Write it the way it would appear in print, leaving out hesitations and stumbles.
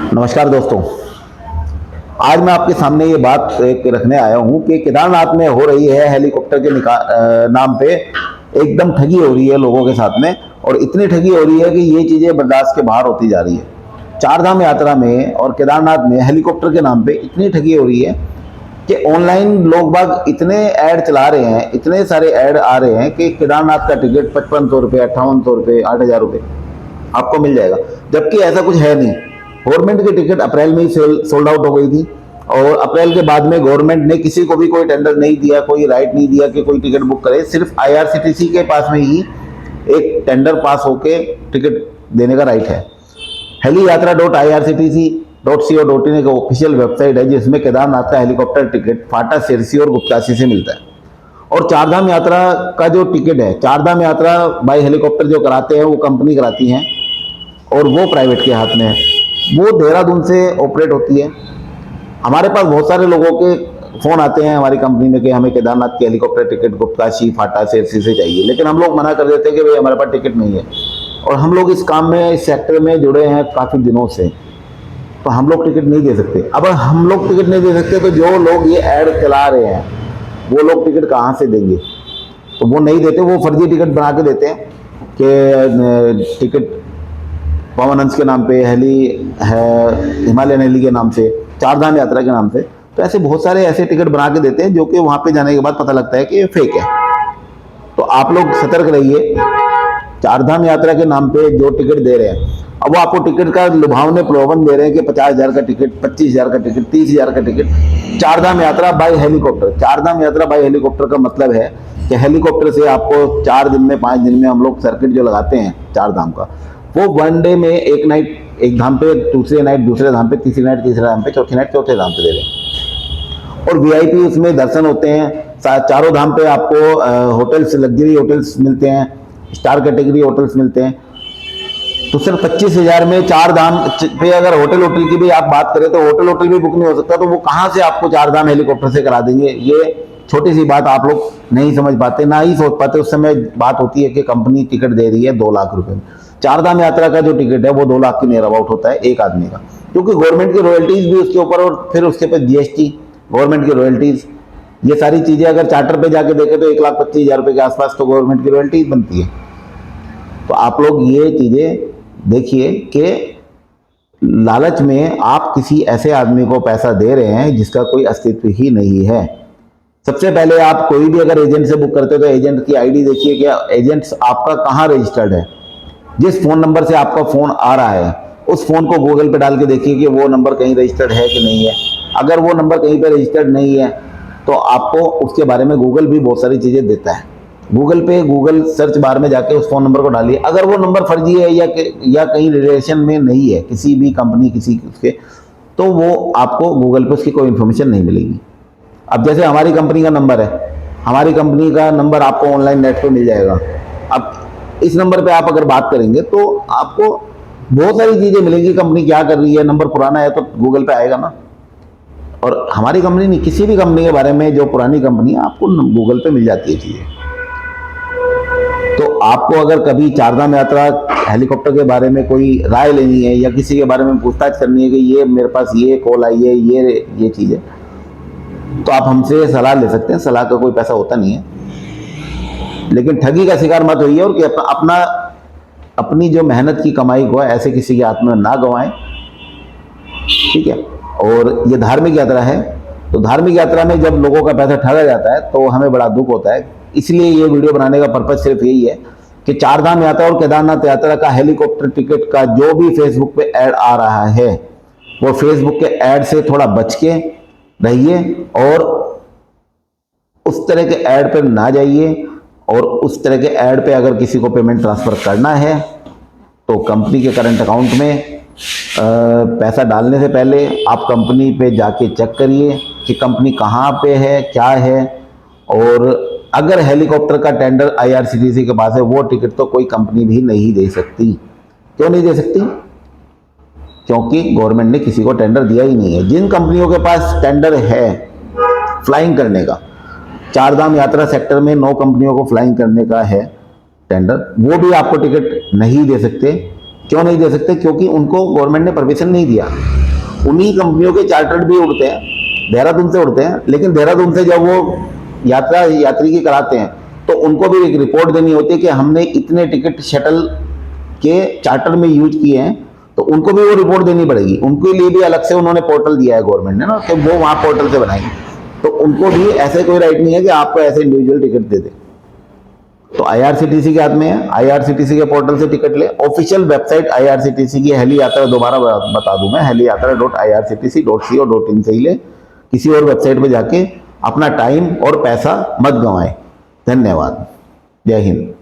नमस्कार दोस्तों। आज मैं आपके सामने ये बात एक रखने आया हूँ कि केदारनाथ में हो रही है हेलीकॉप्टर के नाम पे एकदम ठगी हो रही है लोगों के साथ में। और इतनी ठगी हो रही है कि ये चीज़ें बर्दाश्त के बाहर होती जा रही है। चारधाम यात्रा में और केदारनाथ में हेलीकॉप्टर के नाम पे इतनी ठगी हो रही है कि ऑनलाइन लोग बाग इतने ऐड चला रहे हैं, इतने सारे ऐड आ रहे हैं कि केदारनाथ का टिकट 5500 रुपये, 5800 रुपये, 8000 रुपये आपको मिल जाएगा। जबकि ऐसा कुछ है नहीं। गवर्नमेंट की टिकट अप्रैल में ही सोल्ड आउट हो गई थी और अप्रैल के बाद में गवर्नमेंट ने किसी को भी कोई टेंडर नहीं दिया, कोई राइट नहीं दिया कि कोई टिकट बुक करे। सिर्फ आईआरसीटीसी के पास में ही एक टेंडर पास होके टिकट देने का राइट है। हेली यात्रा .irctc.co.in एक ऑफिशियल वेबसाइट है जिसमें केदारनाथ का हेलीकॉप्टर टिकट फाटा, सिरसी और गुप्तासी से मिलता है। और चारधाम यात्रा का जो टिकट है, चारधाम यात्रा बाय हेलीकॉप्टर जो कराते हैं वो कंपनी कराती है और वो प्राइवेट के हाथ में है। वो देहरादून से ऑपरेट होती है। हमारे पास बहुत सारे लोगों के फ़ोन आते हैं हमारी कंपनी में कि हमें केदारनाथ की हेलीकॉप्टर टिकट गुप्ताशी, फाटा, सिरसी से चाहिए, लेकिन हम लोग मना कर देते हैं कि भाई हमारे पास टिकट नहीं है। और हम लोग इस काम में, इस सेक्टर में जुड़े हैं काफ़ी दिनों से, तो हम लोग टिकट नहीं दे सकते। अब हम लोग टिकट नहीं दे सकते तो जो लोग ये ऐड चला रहे हैं वो लोग टिकट कहाँ से देंगे? तो वो नहीं देते, वो फर्जी टिकट बना के देते हैं कि टिकट पवन हंस के नाम पे, हेली है हिमालयन हेली के नाम से, चारधाम यात्रा के नाम से। तो ऐसे बहुत सारे ऐसे टिकट बना के देते हैं जो कि वहाँ पे जाने के बाद पता लगता है कि ये फेक है। तो आप लोग सतर्क रहिए। चारधाम यात्रा के नाम पे जो टिकट दे रहे हैं, अब वो आपको टिकट का लुभावने प्रलोभन दे रहे हैं कि 50,000 का टिकट, 25,000 का टिकट, 30,000 का टिकट। चारधाम यात्रा बाय हेलीकॉप्टर, चारधाम यात्रा बाय हेलीकॉप्टर का मतलब है कि हेलीकॉप्टर से आपको 4 दिन में, 5 दिन में हम लोग सर्किट जो लगाते हैं चारधाम का, वो वन डे में एक नाइट एक धाम पे, दूसरे नाइट दूसरे धाम पे, तीसरी नाइट तीसरे धाम पे, चौथी नाइट चौथे धाम पे दे रहे हैं। और वीआईपी उसमें दर्शन होते हैं। चारों धाम पे आपको होटल्स, लग्जरी होटल्स मिलते हैं, स्टार कैटेगरी होटल्स मिलते हैं। तो सिर्फ 25,000 में चार धाम पे अगर होटल की भी आप बात करें तो होटल भी बुक नहीं हो सकता। तो वो कहाँ से आपको चार धाम हेलीकॉप्टर से करा देंगे? ये छोटी सी बात आप लोग नहीं समझ पाते, ना ही सोच पाते। उस समय बात होती है कि कंपनी टिकट दे रही है 2 लाख रुपए में। चारधाम यात्रा का जो टिकट है वो 2 लाख की नियर अबाउट होता है एक आदमी का, क्योंकि गवर्नमेंट की रॉयल्टीज भी उसके ऊपर, और फिर उसके ऊपर जीएसटी, गवर्नमेंट की रॉयल्टीज, ये सारी चीजें अगर चार्टर पे जाके देखें तो 1,25,000 रुपए के आसपास तो गवर्नमेंट की रॉयल्टीज बनती है। तो आप लोग ये चीजें देखिए कि लालच में आप किसी ऐसे आदमी को पैसा दे रहे हैं जिसका कोई अस्तित्व ही नहीं है। सबसे पहले आप कोई भी अगर एजेंट से बुक करते हो तो एजेंट की आईडी देखिए कि एजेंट आपका कहाँ रजिस्टर्ड है। जिस फोन नंबर से आपका फोन आ रहा है उस फोन को गूगल पे डाल के देखिए कि वो नंबर कहीं रजिस्टर्ड है कि नहीं है। अगर वो नंबर कहीं पे रजिस्टर्ड नहीं है तो आपको उसके बारे में गूगल भी बहुत सारी चीजें देता है। गूगल सर्च बार में जाके उस फोन नंबर को डालिए। अगर वो नंबर फर्जी है या कहीं रिलेशन में नहीं है किसी भी कंपनी किसी उसके, तो वो आपको गूगल पे उसकी कोई इन्फॉर्मेशन नहीं मिलेगी। अब जैसे हमारी कंपनी का नंबर है, हमारी कंपनी का नंबर आपको ऑनलाइन नेट पे मिल जाएगा। अब इस नंबर पे आप अगर बात करेंगे तो आपको बहुत सारी चीजें मिलेंगी, कंपनी क्या कर रही है। नंबर पुराना है तो गूगल पे आएगा ना। और हमारी कंपनी नहीं, किसी भी कंपनी के बारे में जो पुरानी कंपनी है आपको गूगल पे मिल जाती है चीजें। तो आपको अगर कभी चारधाम यात्रा हेलीकॉप्टर के बारे में कोई राय लेनी है या किसी के बारे में पूछताछ करनी है कि ये मेरे पास ये कॉल आई है, ये चीज है, तो आप हमसे सलाह ले सकते हैं। सलाह का कोई पैसा होता नहीं है, लेकिन ठगी का शिकार मत होइए। और कि अपनी जो मेहनत की कमाई को ऐसे किसी के हाथ में ना गंवाएं, ठीक है। और ये धार्मिक यात्रा है, तो धार्मिक यात्रा में जब लोगों का पैसा ठगा जाता है तो हमें बड़ा दुख होता है। इसलिए ये वीडियो बनाने का पर्पज सिर्फ यही है कि चारधाम यात्रा और केदारनाथ यात्रा का हेलीकॉप्टर टिकट का जो भी फेसबुक पे ऐड आ रहा है वो फेसबुक के ऐड से थोड़ा बच के रहिए और उस तरह के ऐड पर ना जाइए। और उस तरह के ऐड पे अगर किसी को पेमेंट ट्रांसफर करना है तो कंपनी के करंट अकाउंट में पैसा डालने से पहले आप कंपनी पे जाके चेक करिए कि कंपनी कहाँ पे है, क्या है। और अगर हेलीकॉप्टर का टेंडर आईआरसीटीसी के पास है, वो टिकट तो कोई कंपनी भी नहीं दे सकती। क्यों नहीं दे सकती? क्योंकि गवर्नमेंट ने किसी को टेंडर दिया ही नहीं है। जिन कंपनियों के पास टेंडर है फ्लाइंग करने का, चारधाम यात्रा सेक्टर में 9 कंपनियों को फ्लाइंग करने का है टेंडर, वो भी आपको टिकट नहीं दे सकते। क्यों नहीं दे सकते? क्योंकि उनको गवर्नमेंट ने परमिशन नहीं दिया। उन्हीं कंपनियों के चार्टर्ड भी उड़ते हैं, देहरादून से उड़ते हैं, लेकिन देहरादून से जब वो यात्री की कराते हैं तो उनको भी एक रिपोर्ट देनी होती है कि हमने इतने टिकट शटल के चार्टर में यूज किए हैं, तो उनको भी वो रिपोर्ट देनी पड़ेगी। उनके लिए भी अलग से उन्होंने पोर्टल दिया है गवर्नमेंट ने ना, कि वो वहाँ पोर्टल से बनाएंगे, तो उनको भी ऐसे कोई राइट नहीं है कि आपको ऐसे इंडिविजुअल टिकट दे दे। तो आईआरसीटीसी के हाथ में है, आईआरसीटीसी के पोर्टल से टिकट ले। ऑफिशियल वेबसाइट आईआरसीटीसी की हेली यात्रा, दोबारा बता दूं मैं, heliYatra.irctc.co.in से ही ले, किसी और वेबसाइट पे जाके अपना टाइम और पैसा मत गंवाएं। धन्यवाद। जय हिंद।